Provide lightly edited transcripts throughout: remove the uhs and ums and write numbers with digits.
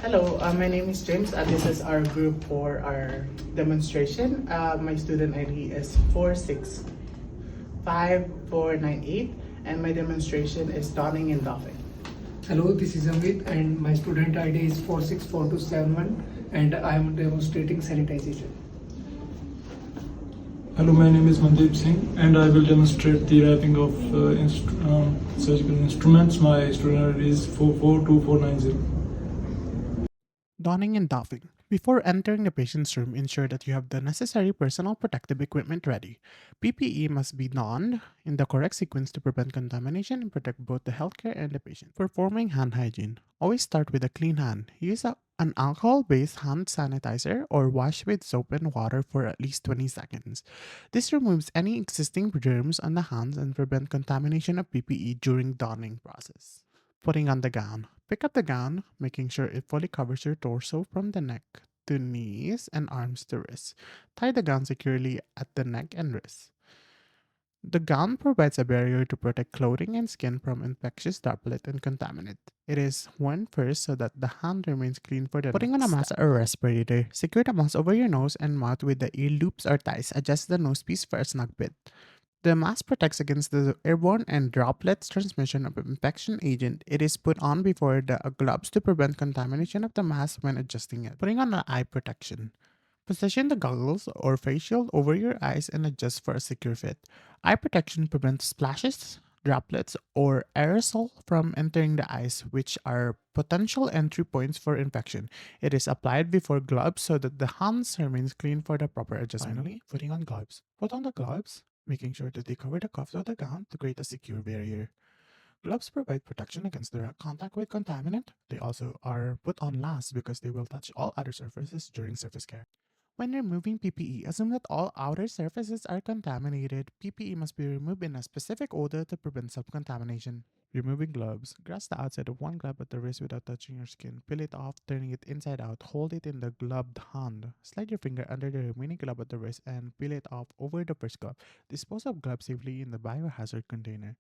Hello, my name is James, and this is our group for our demonstration. My student ID is 465498, and my demonstration is donning and doffing. Hello, this is Amit and my student ID is 464271 and I am demonstrating sanitization. Hello, my name is Mandeep Singh and I will demonstrate the wrapping of surgical instruments. My student ID is 442490. Donning and doffing. Before entering the patient's room, ensure that you have the necessary personal protective equipment ready. PPE must be donned in the correct sequence to prevent contamination and protect both the healthcare and the patient. Performing hand hygiene. Always start with a clean hand. Use an alcohol-based hand sanitizer or wash with soap and water for at least 20 seconds. This removes any existing germs on the hands and prevent contamination of PPE during donning process. Putting on the gown. Pick up the gown, making sure it fully covers your torso from the neck to knees and arms to wrists. Tie the gown securely at the neck and wrists. The gown provides a barrier to protect clothing and skin from infectious droplet and contaminant. It is worn first so that the hand remains clean for the Putting on a mask or respirator. Secure the mask over your nose and mouth with the ear loops or ties. Adjust the nose piece for a snug fit. The mask protects against the airborne and droplets transmission of infection agent. It is put on before the gloves to prevent contamination of the mask when adjusting it. Putting on an eye protection. Position the goggles or face shield over your eyes and adjust for a secure fit. Eye protection prevents splashes, droplets, or aerosol from entering the eyes, which are potential entry points for infection. It is applied before gloves so that the hands remains clean for the proper adjustment. Finally, putting on gloves. Put on the gloves, making sure that they cover the cuffs of the gown to create a secure barrier. Gloves provide protection against direct contact with contaminant. They also are put on last because they will touch all other surfaces during surface care. When removing PPE, assume that all outer surfaces are contaminated. PPE must be removed in a specific order to prevent self-contamination. Removing gloves. Grasp the outside of one glove at the wrist without touching your skin. Peel it off, turning it inside out. Hold it in the gloved hand. Slide your finger under the remaining glove at the wrist and peel it off over the first glove. Dispose of gloves safely in the biohazard container.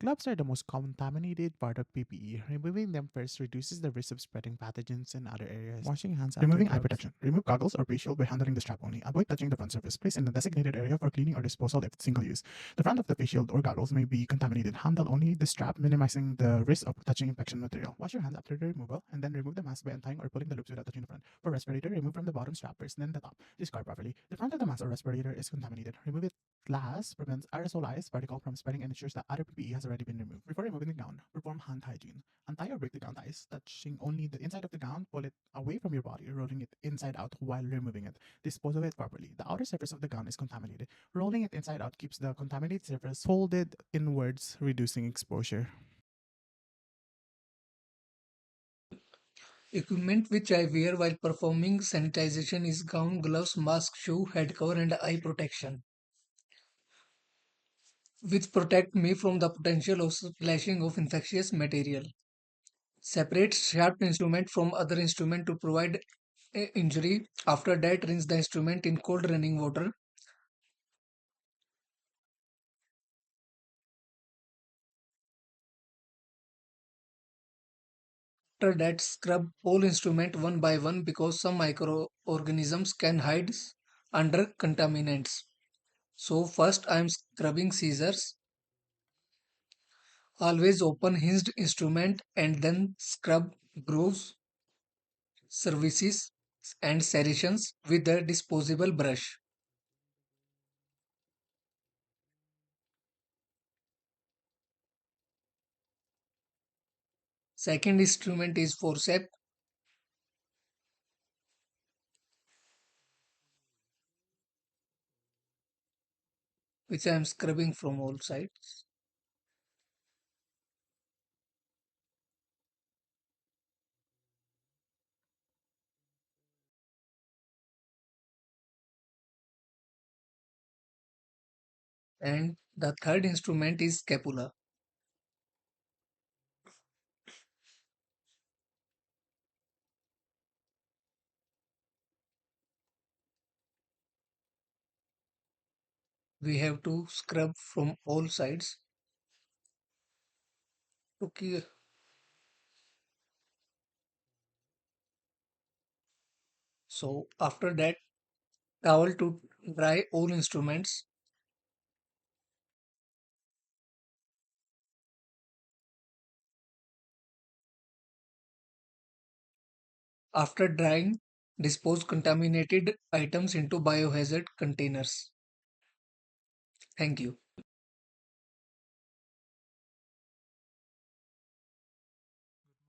Gloves are the most contaminated part of PPE. Removing them first reduces the risk of spreading pathogens in other areas. Washing hands after Removing eye gloves. protection. Remove goggles or face shield by handling the strap only. Avoid touching the front surface. Place in the designated area for cleaning or disposal if single use. The front of the face shield or goggles may be contaminated. Handle only the strap, minimizing the risk of touching infection material. Wash your hands after the removal and then remove the mask by untying or pulling the loops without touching the front. For respirator, remove from the bottom strap first, then the top. Discard properly. The front of the mask or respirator is contaminated. Remove it last, prevents aerosolized particle from spreading and ensures that other PPE has already been removed. Before removing the gown, perform hand hygiene. Untie or break the gown ties, touching only the inside of the gown, pull it away from your body, rolling it inside out while removing it. Dispose of it properly. The outer surface of the gown is contaminated. Rolling it inside out keeps the contaminated surface folded inwards, reducing exposure. Equipment which I wear while performing sanitization is gown, gloves, mask, shoe, head cover and eye protection, which protect me from the potential of splashing of infectious material. Separate sharp instrument from other instrument to prevent injury. After that, rinse the instrument in cold running water. After that, scrub all instrument one by one because some microorganisms can hide under contaminants. So first I am scrubbing scissors. Always open hinged instrument and then scrub grooves, services and serrations with a disposable brush. Second instrument is forceps, which I am scrubbing from all sides. And the third instrument is scapula. We have to scrub from all sides to So after that, towel to dry all instruments. After drying, dispose contaminated items into biohazard containers. Thank you.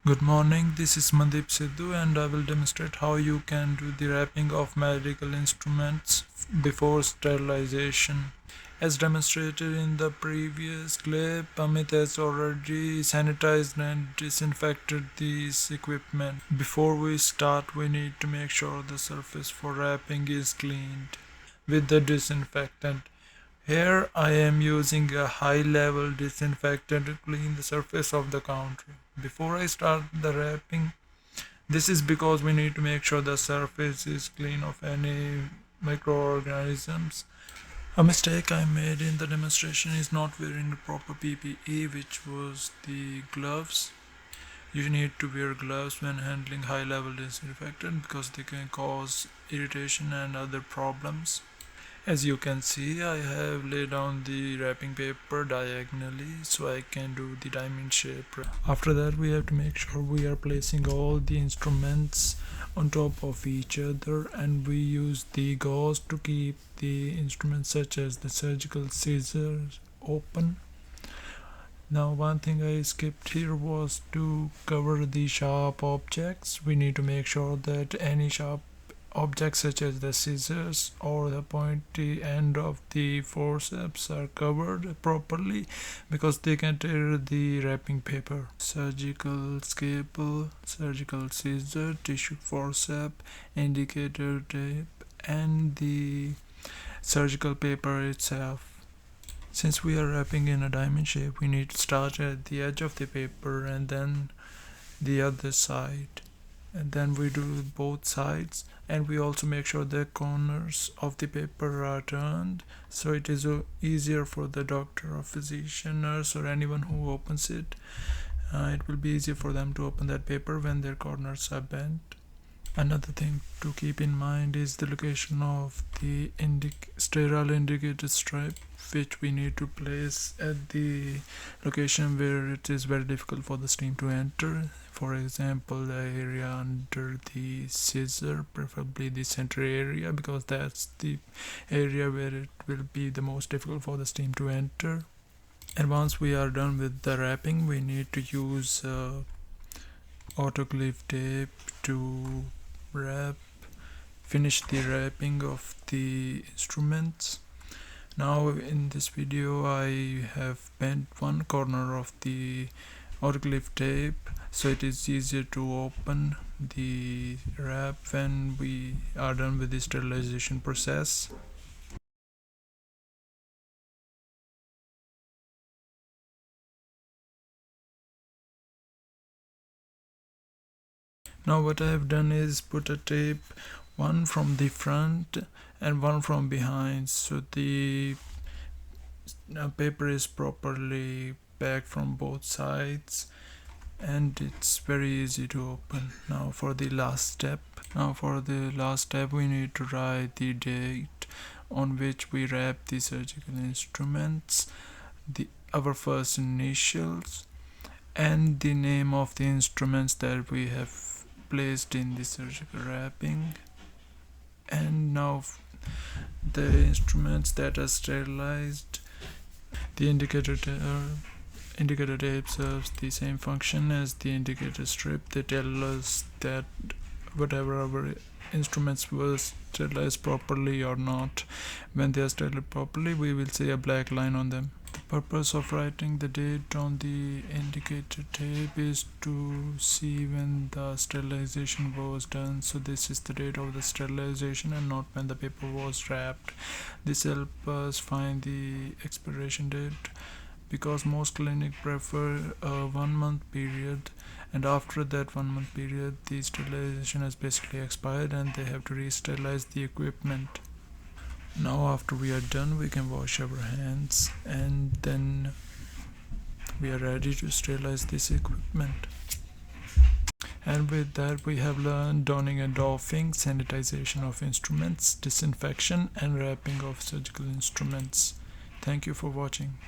Good morning, this is Mandeep Sidhu and I will demonstrate how you can do the wrapping of medical instruments before sterilization. As demonstrated in the previous clip, Amit has already sanitized and disinfected these equipment. Before we start, we need to make sure the surface for wrapping is cleaned with the disinfectant. Here I am using a high level disinfectant to clean the surface of the counter. Before I start the wrapping, this is because we need to make sure the surface is clean of any microorganisms. A mistake I made in the demonstration is not wearing the proper PPE, which was the gloves. You need to wear gloves when handling high level disinfectant because they can cause irritation and other problems. As you can see, I have laid down the wrapping paper diagonally so I can do the diamond shape. After that, we have to make sure we are placing all the instruments on top of each other, and we use the gauze to keep the instruments such as the surgical scissors open. Now, one thing I skipped here was to cover the sharp objects. We need to make sure that any sharp objects such as the scissors or the pointy end of the forceps are covered properly because they can tear the wrapping paper. Surgical scalpel, surgical scissor, tissue forceps, indicator tape, and the surgical paper itself. Since we are wrapping in a diamond shape, we need to start at the edge of the paper and then the other side, and then we do both sides, and we also make sure the corners of the paper are turned so it is easier for the doctor or physician, nurse, or anyone who opens it. It will be easier for them to open that paper when their corners are bent. Another thing to keep in mind is the location of the sterile indicator strip, which we need to place at the location where it is very difficult for the steam to enter. For example, the area under the scissor, preferably the center area, because that's the area where it will be the most difficult for the steam to enter. And once we are done with the wrapping, we need to use autoclave tape to finish the wrapping of the instruments. Now in this video I have bent one corner of the autoclave tape so it is easier to open the wrap when we are done with the sterilization process. Now what I have done is put a tape, one from the front and one from behind, so the paper is properly packed from both sides and it's very easy to open. Now for the last step we need to write the date on which we wrap the surgical instruments, our first initials, and the name of the instruments that we have placed in the surgical wrapping. And now the instruments that are sterilized, the indicator tape serves the same function as the indicator strip. They tell us that whatever our instruments were sterilized properly or not. When they are sterilized properly, we will see a black line on them. The purpose of writing the date on the indicator tape is to see when the sterilization was done. So this is the date of the sterilization and not when the paper was wrapped. This helps us find the expiration date because most clinics prefer a 1 month period, and after that 1 month period the sterilization has basically expired and they have to re-sterilize the equipment. Now after we are done, we can wash our hands and then we are ready to sterilize this equipment. And with that, we have learned donning and doffing, sanitization of instruments, disinfection, and wrapping of surgical instruments. Thank you for watching.